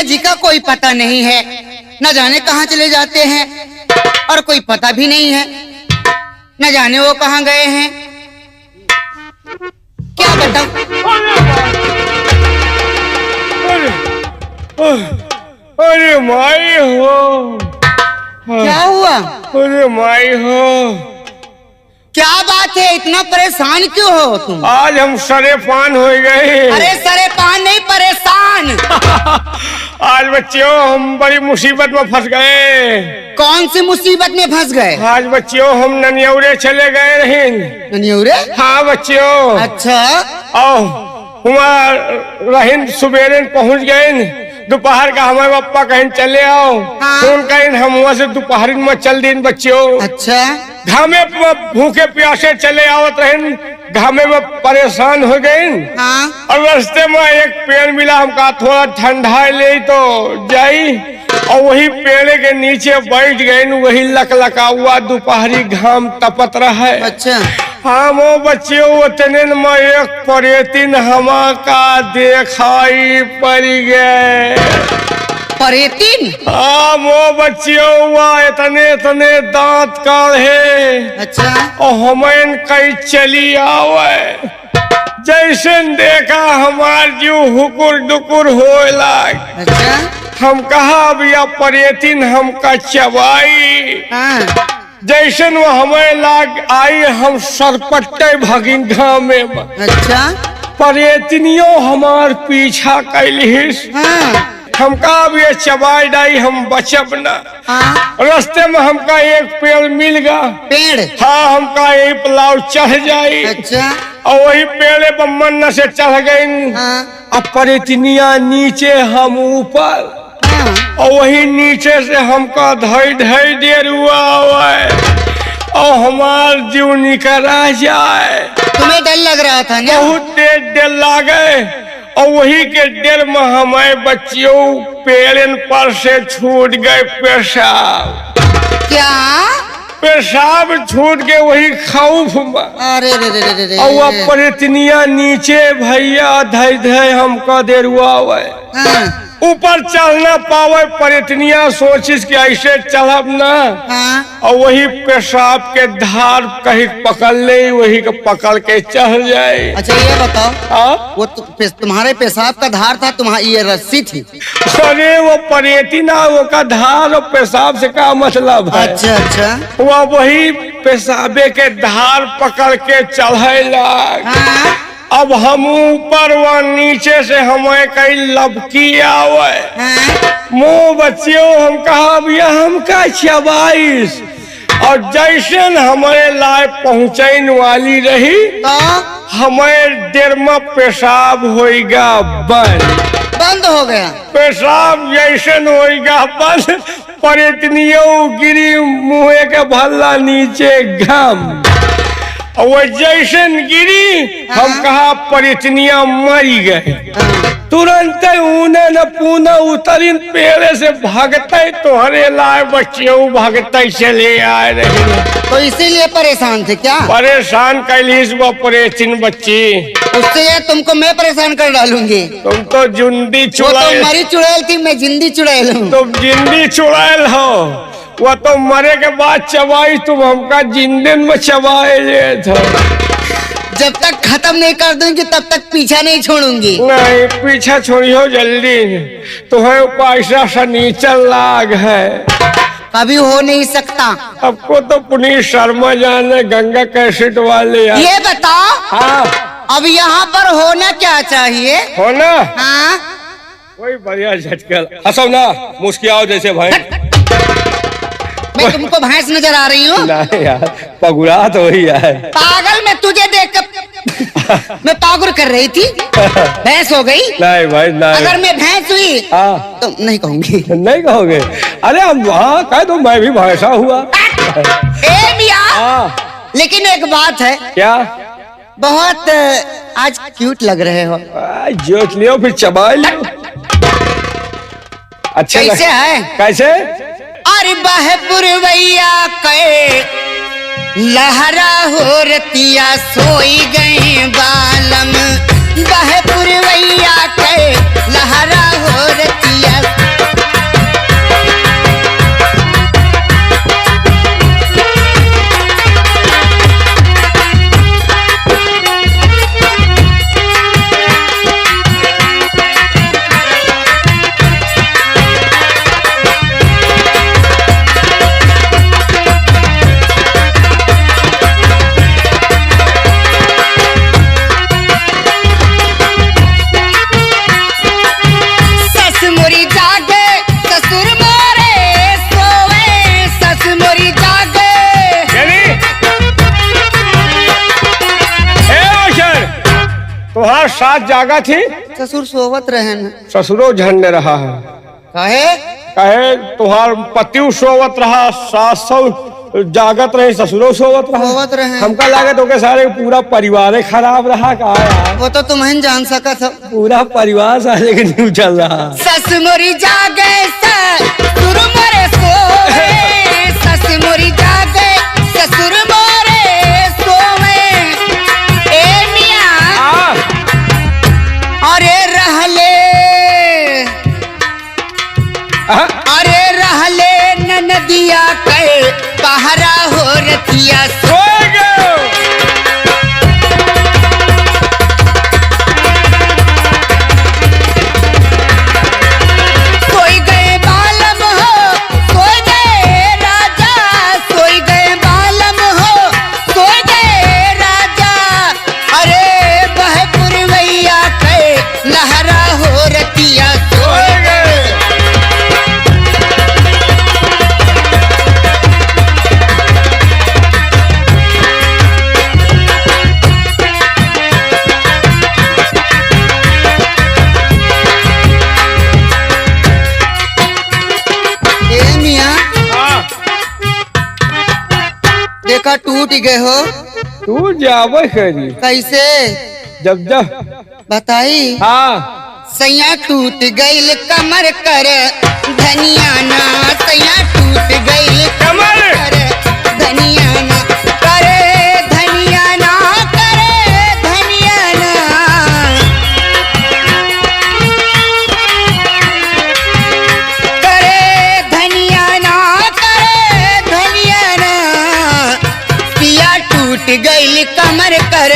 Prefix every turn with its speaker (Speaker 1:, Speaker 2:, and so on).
Speaker 1: जी का कोई पता नहीं है, न जाने कहाँ चले जाते हैं और कोई पता भी नहीं है, न जाने वो कहाँ गए हैं। क्या बताऊं?
Speaker 2: अरे माई हो,
Speaker 1: क्या हुआ?
Speaker 2: अरे माई हो,
Speaker 1: क्या बात है, इतना परेशान क्यों हो तुम?
Speaker 2: आज हम सरे पान हो गए।
Speaker 1: अरे सरे पान नहीं, परेशान।
Speaker 2: आज बच्चियों हम बड़ी मुसीबत में फंस गए।
Speaker 1: कौन सी मुसीबत में फंस गए?
Speaker 2: आज बच्चियों हम ननियौरे चले गए रहे।
Speaker 1: ननियौरे?
Speaker 2: हाँ बच्चियों।
Speaker 1: अच्छा।
Speaker 2: रहीन सुबेरे पहुंच गए। दोपहर का हमारे पप्पा कहीं चले आओ।
Speaker 1: हाँ।
Speaker 2: फोन कहीं हम वहाँ से दोपहर में चल दिन बच्चियों।
Speaker 1: अच्छा।
Speaker 2: घामे भूखे प्यासे चले आवत रहे, घामे में परेशान हो गए।
Speaker 1: हाँ।
Speaker 2: और रास्ते में एक पेड़ मिला, हमका थोड़ा ठंडा ले तो जाई, और वही पेड़ के नीचे बैठ गए। वही लकलका हुआ दोपहरी घाम तपत रहा है।
Speaker 1: अच्छा।
Speaker 2: हाँ वो बच्चियों उतने में एक परेतिन हमा का दिखाई पड़ गए।
Speaker 1: परेतिन?
Speaker 2: हाँ वो बच्चियों हुआ इतने इतने दांत काढ़े।
Speaker 1: अच्छा।
Speaker 2: और हमें कहीं चली आवे, जैसे देखा हमार जीव हुकुर डुकुर होए लाग।
Speaker 1: अच्छा।
Speaker 2: हम कहा भैया परेतिन हमका चबाई।
Speaker 1: हाँ।
Speaker 2: जैसन वो हमें लाग आई, हम सरपट्टे भगिन घाम में।
Speaker 1: अच्छा।
Speaker 2: परेतिनियों हमार पीछा कैलिस।
Speaker 1: हाँ।
Speaker 2: हमका अब ये चबाई डाई, हम बचब न।
Speaker 1: हाँ।
Speaker 2: रास्ते में हमका एक पेड़ मिल गया।
Speaker 1: पेड़?
Speaker 2: हाँ हमका यही पलाव चढ़ जाई।
Speaker 1: अच्छा।
Speaker 2: और वही पेड़े पर मन से चढ़ गई।
Speaker 1: हाँ।
Speaker 2: अब परेतिनिया नीचे हम ऊपर।
Speaker 1: हाँ।
Speaker 2: और वही नीचे से हमका धई धई देर हुआ और हमार जीव निकला जाए।
Speaker 1: तुम्हें डर लग रहा था ना?
Speaker 2: बहुत देर लागे। और वही के देर में हमारे बच्चियों पेड़न पर से छूट गए पेशाब।
Speaker 1: क्या?
Speaker 2: पेशाब छूट के वही खौफ में।
Speaker 1: अरे रे रे रे रे।
Speaker 2: और वह परेतिनिया नीचे भैया धई धई हमका देर हुआ।
Speaker 1: हाँ।
Speaker 2: ऊपर चढ़ना पावे, परेतनिया सोचिस कि ऐसे चढ़ब ना।
Speaker 1: हाँ।
Speaker 2: और वही पेशाब के धार कहीं पकड़ ले, वही के पकड़ के चढ़ जाए।
Speaker 1: अच्छा ये बताओ,
Speaker 2: हाँ?
Speaker 1: वो तुम्हारे पेशाब का धार था, तुम्हारी ये रस्सी थी?
Speaker 2: अरे वो परेतिना वो का धार और पेशाब से क्या मतलब है?
Speaker 1: अच्छा अच्छा।
Speaker 2: वह वही पेशाबे के धार पकड़ के चढ़ेला।
Speaker 1: हाँ।
Speaker 2: अब हम ऊपर व नीचे से हमें कहीं लपकी आवे।
Speaker 1: हाँ।
Speaker 2: मुँह बच्चियों हम कहा भैया हमका चबाईस। और जैसे हमारे लाए पहुँचने वाली रही
Speaker 1: तो
Speaker 2: हमें देर में पेशाब होएगा
Speaker 1: बंद हो गया।
Speaker 2: पेशाब जैसे होएगा बंद, परेतनियों गिरी मुँह के भल्ला नीचे घाम। वो जैसन गिरी हम कहा परेतनिया मरी गए। तुरंत ऊने न पूना उतरिन पेड़े से भागते तोहरे लाए बच्चियों भागते चले आए रहे।
Speaker 1: तो इसीलिए परेशान थे क्या?
Speaker 2: परेशान कैलिस वो परेतिन बच्ची।
Speaker 1: उससे ये तुमको मैं परेशान कर डालूंगी।
Speaker 2: तुम तो जिंदी
Speaker 1: वो
Speaker 2: चुड़ैल।
Speaker 1: तो मरी चुड़ैल थी, मैं जिंदी चुड़ैल हूँ।
Speaker 2: तुम जिंदी चुड़ैल हो। वो तो मरे के बाद चबाई, तुम हमका जिंदन में चबाए था।
Speaker 1: जब तक खत्म नहीं कर दूंगी तब तक पीछा नहीं छोड़ूंगी।
Speaker 2: नहीं पीछा छोड़ियो जल्दी, तुम्हें पैसा सनीचर लाग है।
Speaker 1: कभी हो नहीं सकता।
Speaker 2: आपको तो पुनीत शर्मा जाने गंगा कैसेट वाले
Speaker 1: ये बताओ।
Speaker 2: हाँ।
Speaker 1: अब यहाँ पर होना क्या चाहिए?
Speaker 2: होना?
Speaker 1: हाँ।
Speaker 2: कोई बढ़िया झटकल हंसो ना, मुस्कियाओ जैसे भाई।
Speaker 1: मैं तुमको भैंस नजर आ रही हूँ?
Speaker 2: नहीं यार, पगुड़ा तो वही है।
Speaker 1: पागल, मैं तुझे देखकर मैं पागल कर रही थी। भैंस हो गई?
Speaker 2: नहीं भाई नहीं।
Speaker 1: अगर मैं भैंस हुई तो नहीं कहूंगी।
Speaker 2: नहीं कहोगे? अरे हम वहाँ कह दो मैं भी भैंसा हुआ।
Speaker 1: ए मियाँ, लेकिन एक बात है।
Speaker 2: क्या?
Speaker 1: बहुत आज क्यूट लग रहे हो।
Speaker 2: जोत लियो फिर चबा लियो। अच्छा
Speaker 1: कैसे है?
Speaker 2: कैसे?
Speaker 1: अरे बहपुरवैया के लहरा हो रतिया सोई गए बालम। बहपुरवैया के के लहरा हो रतिया।
Speaker 2: तुहार साथ जागा थी,
Speaker 1: ससुर सोवत रहन।
Speaker 2: ससुरो झंडे रहा है।
Speaker 1: कहे
Speaker 2: कहे तुहार पतिउ सोवत रहा, सास जागत रहे, ससुरो सोवत रहा। हमका लागत हो के सारे पूरा परिवार खराब रहा। का यार
Speaker 1: वो तो तुम्हें जान सकत हो।
Speaker 2: पूरा परिवार सारे के न्यू चल रहा।
Speaker 1: सस मोरी जागे ससुर मोरे सोवे, सस मोरी जागे ससुर मोरे सोवे। ए मियां अरे रहले, अरे रहले ननदिया के पहरा हो रतिया। सोई गए बालम हो, सोई गए राजा, सोई गए बालम हो, सोई गए राजा। अरे बह पुरवैया के लहरा हो रतिया। सोई गए देखा टूट गए हो।
Speaker 2: तू जावे करी
Speaker 1: कैसे
Speaker 2: जब जब
Speaker 1: बताई।
Speaker 2: हाँ
Speaker 1: सैया टूट गईल कमर कर धनिया ना, सैया टूट गईल कमर कर धनिया ना, करे धनिया ना, करे धनिया ना। करे धनिया ना, करे धनिया ना। पिया टूट गईल कमर कर